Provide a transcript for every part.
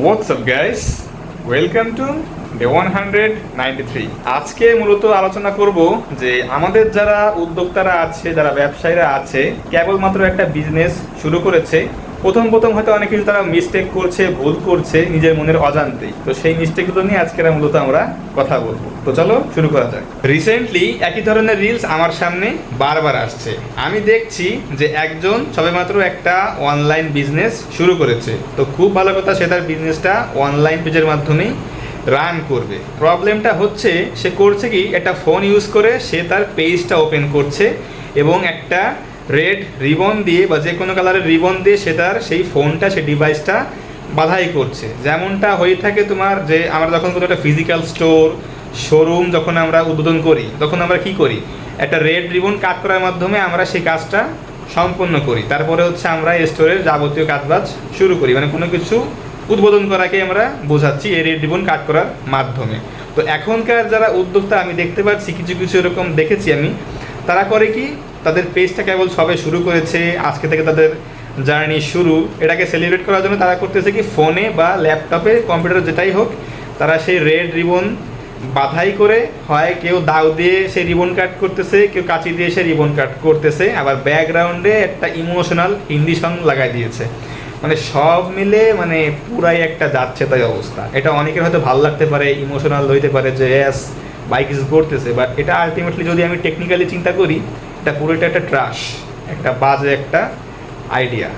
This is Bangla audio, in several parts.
What's up guys? Welcome to Day 193. আজকে মূলত আলোচনা করব যে আমাদের যারা উদ্যোক্তারা আছে, যারা ব্যবসায়ীরা আছে, কেবলমাত্র একটা বিজনেস শুরু করেছে, প্রথম হয়তো অনেক কিছু তারা মিস্টেক করছে, ভুল করছে নিজের মনের অজান্তেই। তো সেই মিস্টেকগুলো নিয়ে আজকে মূলত আমরা কথা বলবো। তো চলো শুরু করা যাক। রিসেন্টলি একই ধরনের রিলস আমার সামনে বারবার আসছে। আমি দেখছি যে একজন সবেমাত্র একটা অনলাইন বিজনেস শুরু করেছে। তো খুব ভালো কথা, সে তার বিজনেসটা অনলাইন পেজের মাধ্যমেই রান করবে। প্রবলেমটা হচ্ছে সে করছে কি, একটা ফোন ইউজ করে সে তার পেজটা ওপেন করছে এবং একটা রেড রিবন দিয়ে বা যে কোনো কালারের রিবন দিয়ে সে তার সেই ফোনটা, সেই ডিভাইসটা বাধাই করছে। যেমনটা হয়ে থাকে তোমার, যে আমরা যখন কোনো একটা ফিজিক্যাল স্টোর, শোরুম যখন আমরা উদ্বোধন করি, তখন আমরা কি করি, একটা রেড রিবন কাট করার মাধ্যমে আমরা সেই কাজটা সম্পন্ন করি। তারপরে হচ্ছে আমরা স্টোরের যাবতীয় কাজবাজ শুরু করি, মানে কোনো কিছু উদ্বোধন করাকে আমরা বোঝাচ্ছি এই রেড রিবন কাট করার মাধ্যমে। তো এখনকার যারা উদ্যোক্তা আমি দেখতে পাচ্ছি, কিছু এরকম দেখেছি আমি, তারা করে কি, তাদের পেজটা কেবল সবে শুরু করেছে, আজকে থেকে তাদের জার্নি শুরু। এটাকে সেলিব্রেট করার জন্য তারা করতেছে কি, ফোনে বা ল্যাপটপে, কম্পিউটারে যেটাই হোক, তারা সেই রেড রিবন বাধাই করে, হয় কেউ দাও দিয়ে সেই রিবন কাট করতেছে, কেউ কাঁচি দিয়ে সেই রিবন কাট করতেছে, আবার ব্যাকগ্রাউন্ডে একটা ইমোশনাল হিন্দি সং লাগাই দিয়েছে। মানে সব মিলে মানে পুরাই একটা যাচ্ছে তাই অবস্থা। এটা অনেকের হয়তো ভালো লাগতে পারে, ইমোশনাল হইতে পারে যে এস বাইক ইজ করতেছে, বাট এটা আলটিমেটলি যদি আমি টেকনিক্যালি চিন্তা করি, এটা পুরোটা একটা ট্রাশ, একটা বাজে একটা আইডিয়া।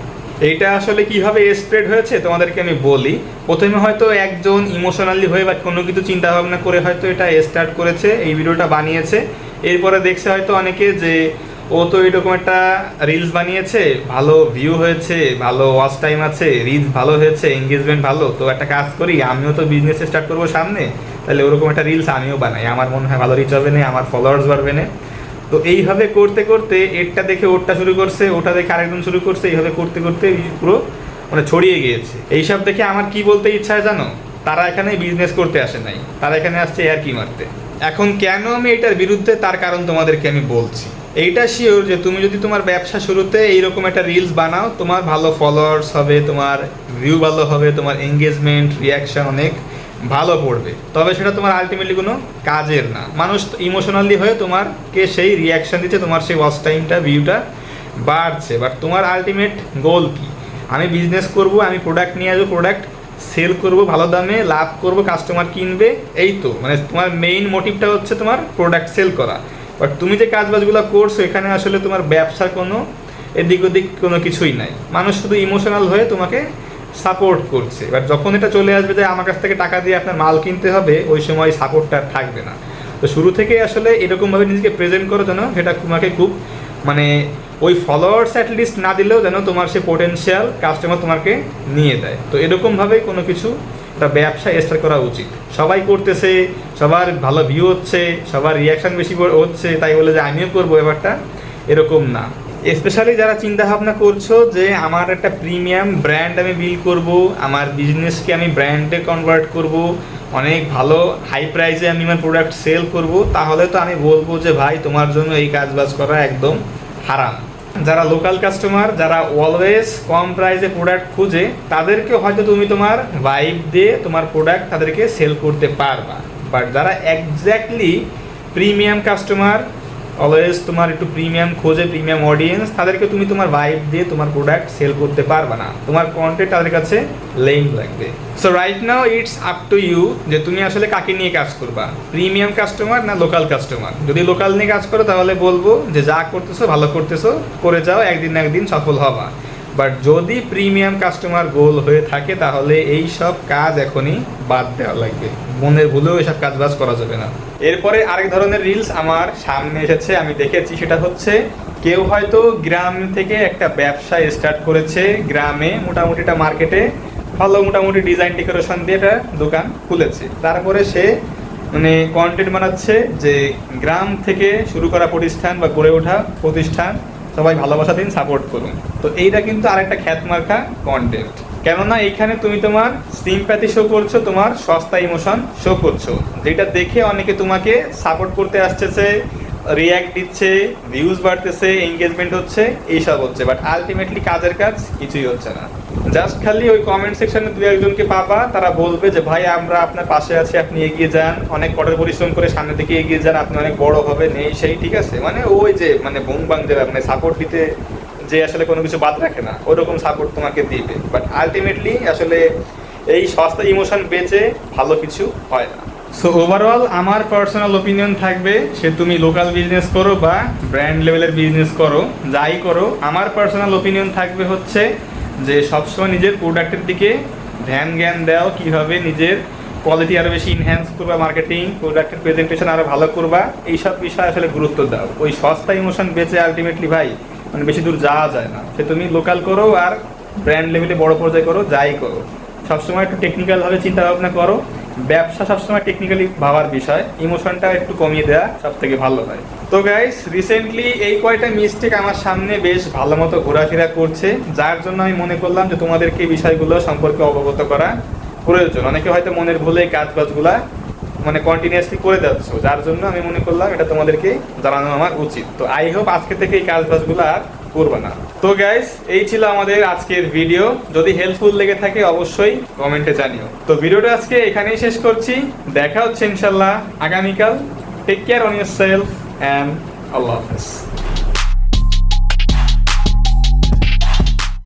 এইটা আসলে কীভাবে স্প্রেড হয়েছে তোমাদেরকে আমি বলি। প্রথমে হয়তো একজন ইমোশনালি হয়ে বা কোনো কিছু চিন্তা ভাবনা করে হয়তো এটা স্টার্ট করেছে, এই ভিডিওটা বানিয়েছে। এরপরে দেখছে হয়তো অনেকে যে ও তো এরকম একটা রিলস বানিয়েছে, ভালো ভিউ হয়েছে, ভালো ওয়াচ টাইম আছে, রিচ ভালো হয়েছে, এঙ্গেজমেন্ট ভালো, তো একটা কাজ করি, আমিও তো বিজনেস স্টার্ট করবো সামনে, তাহলে ওরকম একটা রিলস আমিও বানাই, আমার মনে হয় ভালো রিচ হবে না, আমার ফলোয়ার্স বাড়বে না। তো এইভাবে করতে করতে এরটা দেখে ওরটা শুরু করছে, ওটা দেখে আরেকজন শুরু করছে, এইভাবে করতে করতে পুরো মানে ছড়িয়ে গিয়েছে। এইসব দেখে আমার কি বলতে ইচ্ছা হয় জানো, তারা এখানে বিজনেস করতে আসে নাই, তারা এখানে আসছে আর কি মারতে। এখন কেন আমি এটার বিরুদ্ধে, তার কারণ তোমাদেরকে আমি বলছি। এইটা শিওর যে তুমি যদি তোমার ব্যবসা শুরুতে এইরকম একটা রিলস বানাও, তোমার ভালো ফলোয়ার্স হবে, তোমার ভিউ ভালো হবে, তোমার এঙ্গেজমেন্ট, রিয়াকশন অনেক ভালো পড়বে, তবে সেটা তোমার আলটিমেটলি কোনো কাজের না। মানুষ ইমোশনালি হয়ে তোমারকে সেই রিয়াকশান দিচ্ছে, তোমার সেই ওয়াচ টাইমটা, ভিউটা বাড়ছে, বাট তোমার আলটিমেট গোল কি, আমি বিজনেস করব, আমি প্রোডাক্ট নিয়ে আসবো, প্রোডাক্ট সেল করব, ভালো দামে লাভ করব, কাস্টমার কিনবে, এই তো মানে তোমার মেইন মোটিভটা হচ্ছে তোমার প্রোডাক্ট সেল করা। বাট তুমি যে কাজবাজগুলো করছো, এখানে আসলে তোমার ব্যবসার কোনো এদিক ওদিক কোনো কিছুই নাই। মানুষ শুধু ইমোশনাল হয়ে তোমাকে সাপোর্ট করছে। এবার যখন এটা চলে আসবে যে আমার কাছ থেকে টাকা দিয়ে আপনার মাল কিনতে হবে, ওই সময় সাপোর্টটা আর থাকবে না। তো শুরু থেকে আসলে এরকমভাবে নিজেকে প্রেজেন্ট করো যেন সেটা তোমাকে খুব মানে ওই ফলোয়ার্স অ্যাটলিস্ট না দিলেও যেন তোমার সে পোটেনশিয়াল কাস্টমার তোমাকে নিয়ে দেয়। তো এরকমভাবেই কোনো কিছু একটা ব্যবসা স্টার্ট করা উচিত। সবাই করতেছে, সবার ভালো ভিউ হচ্ছে, সবার রিয়াকশান বেশি হচ্ছে, তাই বলে যে আমিও করবো, ব্যাপারটা এরকম না। স্পেশালি যারা চিন্তা ভাবনা করছো যে আমার একটা প্রিমিয়াম ব্র্যান্ড আমি বিল্ড করব, আমার বিজনেসকে আমি ব্র্যান্ডে কনভার্ট করব, অনেক ভালো হাই প্রাইসে আমি আমার প্রোডাক্ট সেল করব, তাহলে তো আমি বলবো যে ভাই তোমার জন্য এই কাজবাজ করা একদম হারাম। যারা লোকাল কাস্টমার, যারা অলওয়েজ কম প্রাইসে প্রোডাক্ট খুঁজে, তাদেরকে হয়তো তুমি তোমার ভাইব দিয়ে তোমার প্রোডাক্ট তাদেরকে সেল করতে পারবা। বাট যারা এক্স্যাক্টলি প্রিমিয়াম কাস্টমার, অলওয়েজ তোমার একটু প্রিমিয়াম খোঁজে, প্রিমিয়াম অডিয়েন্স, তাদেরকে তুমি তোমার ভাইব দিয়ে তোমার প্রোডাক্ট সেল করতে পারবে না, তোমার কন্টেন্ট তাদের কাছে লেম লাগবে। So right now it's up to you যে তুমি আসলে কাকে নিয়ে কাজ করবা, প্রিমিয়াম কাস্টমার না লোকাল কাস্টমার। যদি লোকাল নিয়ে কাজ করো তাহলে বলবো যে যা করতেছো ভালো করতেছো, করে যাও, একদিন না একদিন সফল হবা। বাট যদি প্রিমিয়াম কাস্টমার গোল হয়ে থাকে, তাহলে এই সব কাজ এখনই বাদ দেওয়া লাগবে, মনের ভুলেও এসব কাজ বাজ করা যাবে না। এরপরে আরেক ধরনের রিলস আমার সামনে এসেছে, আমি দেখেছি, সেটা হচ্ছে কেউ হয়তো গ্রাম থেকে একটা ব্যবসা স্টার্ট করেছে, গ্রামে মোটামুটি একটা মার্কেটে ভালো মোটামুটি ডিজাইন ডেকোরেশন দিয়ে একটা দোকান খুলেছে। তারপরে সে মানে কন্টেন্ট বানাচ্ছে যে গ্রাম থেকে শুরু করা প্রতিষ্ঠান বা গড়ে ওঠা প্রতিষ্ঠান, সবাই ভালোবাসা দিন, সাপোর্ট করুন। তো এইটা কিন্তু আরেকটা খ্যাতমার্কা কন্টেন্ট, কেননা এইখানে তুমি তোমার সিম্প্যাথি শো করছো, তোমার সস্তা ইমোশন শো করছো, যেটা দেখে অনেকে তোমাকে সাপোর্ট করতে আসতেছে, রিয়্যাক্ট দিচ্ছে, ভিউজ বাড়তেছে, এঙ্গেজমেন্ট হচ্ছে, এইসব হচ্ছে, বাট আলটিমেটলি কাজের কাজ কিছুই হচ্ছে না। জাস্ট খালি ওই কমেন্ট সেকশনে দু একজনকে পাবা, তারা বলবে যে ভাই আমরা আপনার পাশে আছি, আপনি এগিয়ে যান, অনেক কঠোর পরিশ্রম করে সামনে থেকে এগিয়ে যান, আপনি অনেক বড় হবেন, এই সেই, ঠিক আছে? মানে ওই যে মানে বুং বাং যে মানে সাপোর্ট দিতে যে আসলে কোনো কিছু বাদ রাখে না, ওরকম সাপোর্ট তোমাকে দিবে। বাট আলটিমেটলি আসলে এই সস্তা ইমোশন বেচে ভালো কিছু হয় না। সো ওভারঅল আমার পার্সোনাল ওপিনিয়ন থাকবে, সে তুমি লোকাল বিজনেস করো বা ব্র্যান্ড লেভেলের বিজনেস করো, যাই করো, আমার পার্সোনাল ওপিনিয়ন থাকবে হচ্ছে যে সবসময় নিজের প্রোডাক্টের দিকে ধ্যান জ্ঞান দাও, কীভাবে নিজের কোয়ালিটি আরও বেশি ইনহ্যান্স করবা, মার্কেটিং, প্রোডাক্টের প্রেজেন্টেশন আরও ভালো করবা, এইসব বিষয়ে আসলে গুরুত্ব দাও। ওই সস্তা ইমোশন বেচে আলটিমেটলি ভাই মানে বেশি দূর যাওয়া যায় না। সে তুমি লোকাল করো আর ব্র্যান্ড লেভেলে বড় পর্যায়ে করো, যাই করো, সবসময় একটু টেকনিক্যালভাবে চিন্তা ভাবনা করো। ব্যবসা সবসময় টেকনিক্যালি ভাবার বিষয়, ইমোশনটা একটু কমিয়ে দেওয়া সব থেকে ভালো হয়। তো গাইস, রিসেন্টলি এই কয়টা মিস্টেক আমার সামনে বেশ ভালো মতো ঘোরাফেরা করছে, যার জন্য আমি মনে করলাম যে তোমাদেরকে এই বিষয়গুলো সম্পর্কে অবগত করা প্রয়োজন। অনেকে হয়তো মনের ভুলে এই কাজবাজগুলা মানে কন্টিনিউয়াসলি করে যাচ্ছ, যার জন্য আমি মনে করলাম এটা তোমাদেরকে জানানো আমার উচিত। তো আই হোপ আজকে থেকে এই কাজবাজগুলো আর করবে না। তো গাইস, এই ছিল আমাদের আজকের ভিডিও। যদি হেল্পফুল লেগে থাকে অবশ্যই কমেন্টে জানিও। তো ভিডিওটা আজকে এখানেই শেষ করছি, দেখা হচ্ছে ইনশাল্লাহ আগামীকাল। Take care on yourself and আল্লাহ হাফেজ।